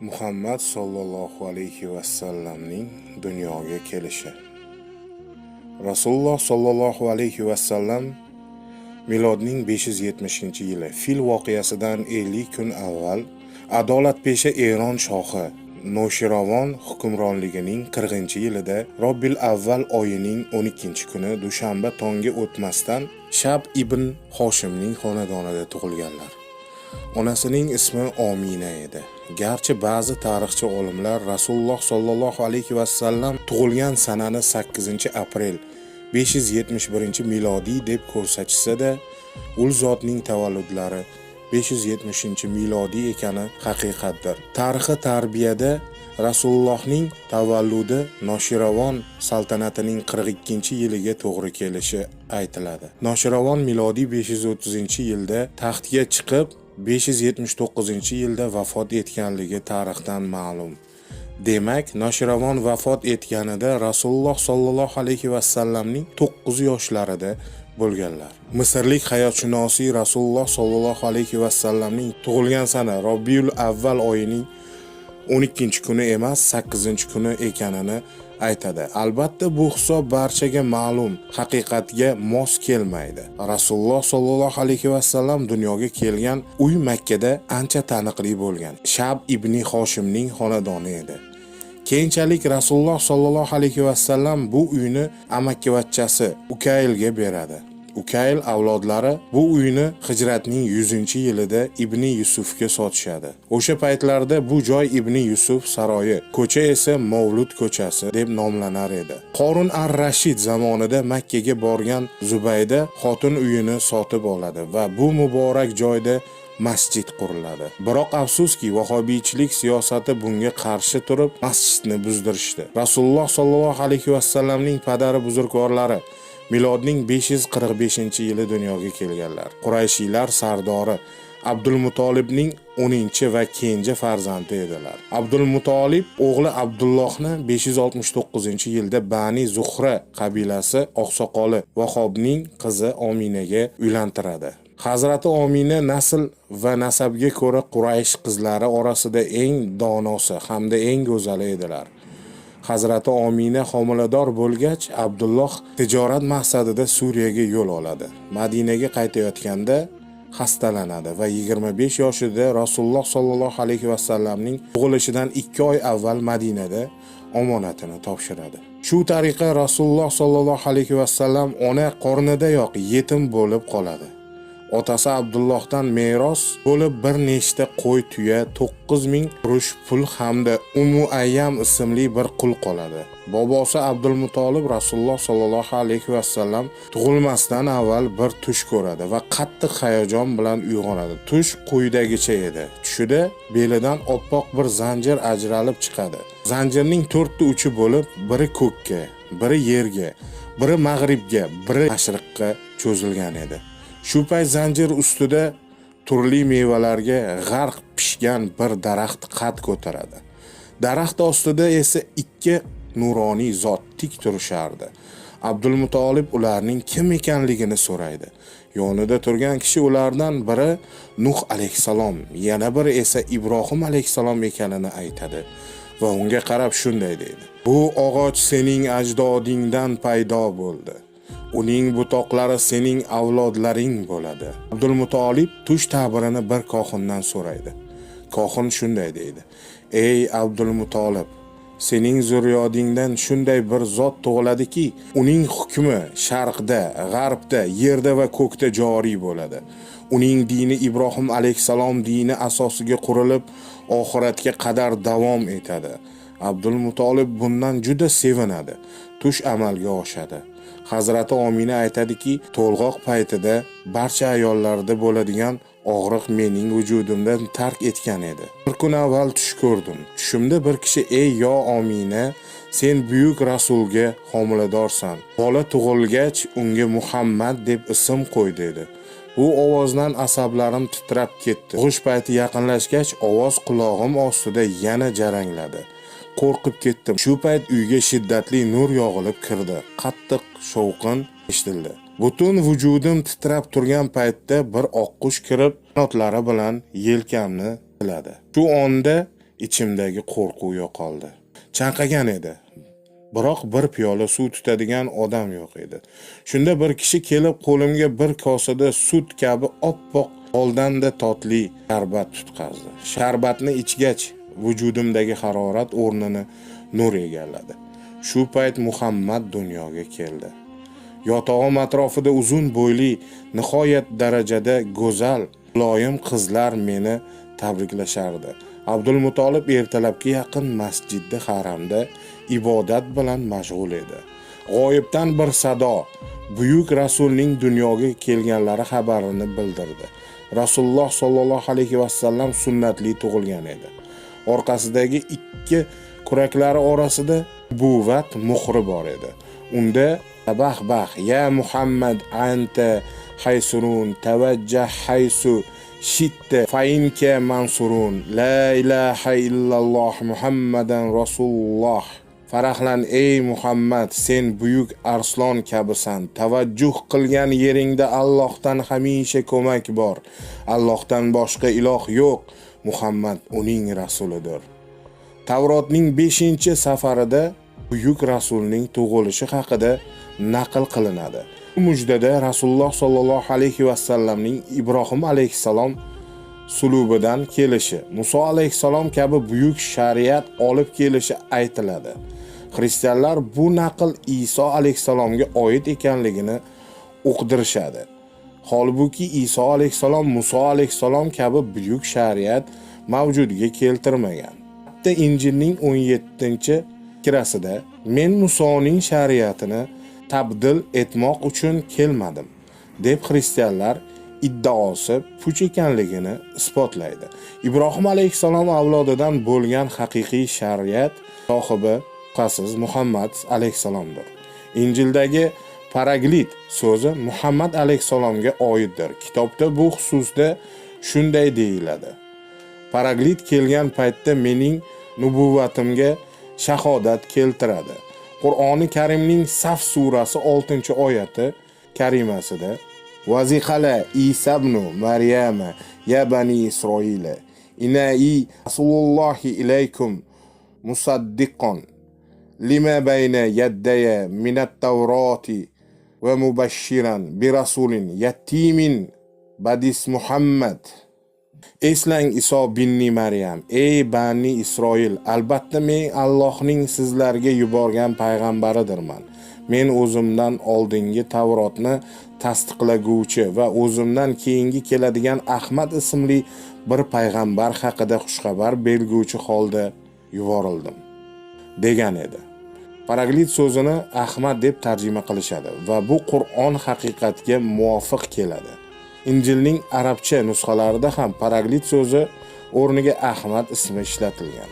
Muhammad sallallohu alayhi va sallamning dunyoga kelishi. Rasululloh sallallohu alayhi va sallam milodning 570-yili fil voqeasidan 50 kun avval adolatpesha Eron shohi Noshiravon hukmronligining 40-yilida Robbil avval oyining 12-kuni dushanba tongi o'tmasdan Shab ibn Hoshimning xonadonida tug'ilganlar. Onasining ismi Omina edi. Garchi ba'zi tarixchi olimlar Rasululloh sallallohu alayhi va sallam tug'ilgan sanani 8-aprel 571-milodiy deb ko'rsatishsa-da, ul zotning tavalludlari 570-milodiy ekani haqiqatdir. Tarixi tarbiyada Rasulullohning tavalludi Noshiravon saltanatining 42-yiliga to'g'ri kelishi aytiladi. Noshiravon milodiy 530-yilda taxtga chiqib, 579-yilda vafot etganligi tarixdan ma'lum. Demak, Noshiravon vafot etganida Rasululloh sallallohu alayhi va sallamning 9 yoshlarida bo'lganlar. Misrlik hayotshunosi Rasululloh sallallohu alayhi va sallamning tug'ilgan sana Robbil avval oyining 12-kuni emas, 8-kuni ekanini aytadi. Albatta bu hisob barchaga ma'lum, haqiqatga mos kelmaydi. Rasululloh sallallohu alayhi va sallam dunyoga kelgan uy Makkada ancha taniqli bo'lgan. Shab ibn Hoshimning xonadoni edi. Keyinchalik Rasululloh sallallohu alayhi va sallam bu uyni amakkivachchasi Ukaylga beradi. Ukayl avlodlari bu uyni hijratning 100-yilida Ibn Yusufga sotishadi. O'sha paytlarda bu joy Ibn Yusuf saroyi, ko'cha esa Mavlud ko'chasi deb nomlanar edi. Qorun ar-Rashid zamonida Makkaga borgan Zubayda xotin uyini sotib oladi va bu muborak joyda masjid quriladi. Biroq afsuski, vahobiychilik siyosati bunga qarshi turib, masjidni buzdirishdi. Rasululloh sallallohu alayhi va sallamning padari buzurgorlari milodning 545-yili dunyoga kelganlar. Qurayshiylar sardori Abdulmutolibning 10 va kenja farzandi edilar. Abdulmutolib o'g'li Abdullohni 569-yilda Bani Zuhra qabilasi oqsoqoli Vahobning qizi Ominaga uylantiradi. Hazrati Omina nasl va nasabga ko'ra Quraysh qizlari orasida eng donosi hamda eng go'zali edilar. Hazrati Omina homilador bo'lgach, Abdulloh tijorat maqsadida Suriyaga yo'l oladi. Madinaga qaytayotganda xastalanadi va 25 yoshida Rasululloh sallallohu alayhi va sallamning tug'ilishidan 2 oy avval Madinada omonatini topshiradi. Shu tariqa Rasululloh sallallohu alayhi va sallam ona qornidayoq yetim bo'lib qoladi. Otasi Abdullohdan meros bo'lib bir nechta qo'y, tuya, 9000 urush pul hamda Ummu Ayyam ismli bir qul qoladi. Bobosi Abdulmutolib Rasululloh sallallohu alayhi va sallam tug'ilmasdan avval bir tush ko'radi va qattiq hayajon bilan uyg'onadi. Tush quyidagicha edi. Tushida belidan oppoq bir zanjir ajralib chiqadi. Zanjirning 4 uchi bo'lib, biri ko'kka, biri yerga, biri mag'ribga, biri mashriqqa cho'zilgan edi. Shu payt zanjir ustida turli mevalarga g'arq pishgan bir daraxt qad ko'taradi. Daraxt ostida esa 2 nuroniy zot tik turishardi. Abdulmutolib ularning kim ekanligini so'raydi. Yonida turgan kishi ulardan biri Nuh alayhisalom, yana biri esa Ibrohim alayhisalom ekanini aytadi va unga qarab shunday deydi: "Bu og'och sening ajdodingdan paydo bo'ldi. Uning butoqlari sening avlodlaring bo'ladi." Abdulmutolib tush ta'birini bir kohindan so'raydi. Kohin shunday deydi: "Ey Abdulmutolib, sening zurriyodingdan shunday bir zot tug'iladiki, uning hukmi sharqda, g'arbda, yerda va ko'kda joriy bo'ladi. Uning dini Ibrohim alayhisalom dini asosiga qurilib, oxiratga qadar davom etadi." Abdulmutolib bundan juda sevinadi. Tush amalga oshadi. Hazrati Omina aytadiki, to'lg'oq paytida barcha ayollarda bo'ladigan og'riq mening vujudimdan tark etgan edi. Bir kun avval tush ko'rdim. Tushimda bir kishi: "Ey yo Omina, sen buyuk rasulga homiladorsan. Bola tug'ilgach unga Muhammad deb ism qo'y" dedi. Bu ovozdan asablarim titrab ketdi. Tug'ish payti yaqinlashgach, ovoz qulog'im ostida yana jarangladi. Qo'rqib ketdim. Shu payt uyga shiddatli nur yog'ilib kirdi. Qattiq shovqin eshitildi. Butun vujudim titrab turgan paytda bir oqqush kirib, qanotlari bilan yelkamni siladi. Shu onda ichimdagi qo'rquv yo'qoldi. Chanqagan edi. Biroq bir piyola suv tutadigan odam yo'q edi. Shunda bir kishi kelib qo'limga bir kosada sut kabi oppoq oldanda totli sharbat tutqazdi. Sharbatni ichgach, vujudimdagi harorat o'rnini nur egalladi. Shu payt Muhammad dunyoga keldi. Yotog'im atrofida uzun bo'yli, nihoyat darajada go'zal, muloyim qizlar meni tabriklashardi. Abdulmutolib ertalabga yaqin masjidda haramda ibodat bilan mashg'ul edi. G'oyibdan bir sado buyuk rasulning dunyoga kelganlari xabarini bildirdi. Rasululloh sollallohu alayhi vasallam sunnatli tug'ilgan edi. Orqasidagi ikki kuraklari orasida buvat muhri bor edi. Unda bah ya Muhammad anta haysurun tavajjah haysu shitta fainka mansurun la ilaha illalloh Muhammadan rasululloh. Farahlan ey Muhammad, sen buyuk arslon kabisan. Tavajjuh qilgan yeringda Allohdan hamisha ko'mak bor. Allohdan boshqa iloh yo'q. Muhammad uning rasulidir. Tavrotning 5-safarida buyuk rasulning tug'ilishi haqida naql qilinadi. Bu mujdada Rasululloh sollallohu alayhi vasallamning Ibrohim alayhisalom sulubidan kelishi, Muso alayhisalom kabi buyuk shariat olib kelishi aytiladi. Xristianlar bu naql Iso alayhisalomga oid ekanligini uqdirishadi. Holbuki Iso alayhisalom Muso alayhisalom kabi buyuk shariat mavjudga keltirmagan. Hatto Injilning 17-kirasida men Musoning shariatini tabdil etmoq uchun kelmadim deb xristianlar iddaosi puch ekanligini isbotlaydi. Ibrohim alayhisalom avlodidan bo'lgan haqiqiy shariat sohibi qasiz Muhammad alayhisalomdir. Injildagi paraglit so'zi Muhammad alayhisalomga oiddir. Kitobda bu xususda shunday deyiladi. Paraglit kelgan paytda mening nubuvvatimga shahodat keltiradi. Qur'oni Karimning Saf surasi 6-oyati karimasida Vaziqala Isa ibn Maryama ya bani Isroila inai rasulullohi ilaykum musaddiqon lima bayna yaddaya minat tavrati va mubashiran bi rasulin yatimin badis Muhammad. Eslang Iso binni Maryam, ey bani Isroil, albatta men Allohning sizlarga yuborgan payg'ambaridirman. Men o'zimdan oldingi Tavrotni tasdiqlaguvchi va o'zimdan keyingi keladigan Ahmad ismli bir payg'ambar haqida xushxabar berguvchi holda yuborildim degan edi. Paraglit so'zini Ahmad deb tarjima qilishadi va bu Qur'on haqiqatga muvofiq keladi. Injilning arabcha nusxalarida ham paraglit so'zi o'rniga Ahmad ismi ishlatilgan.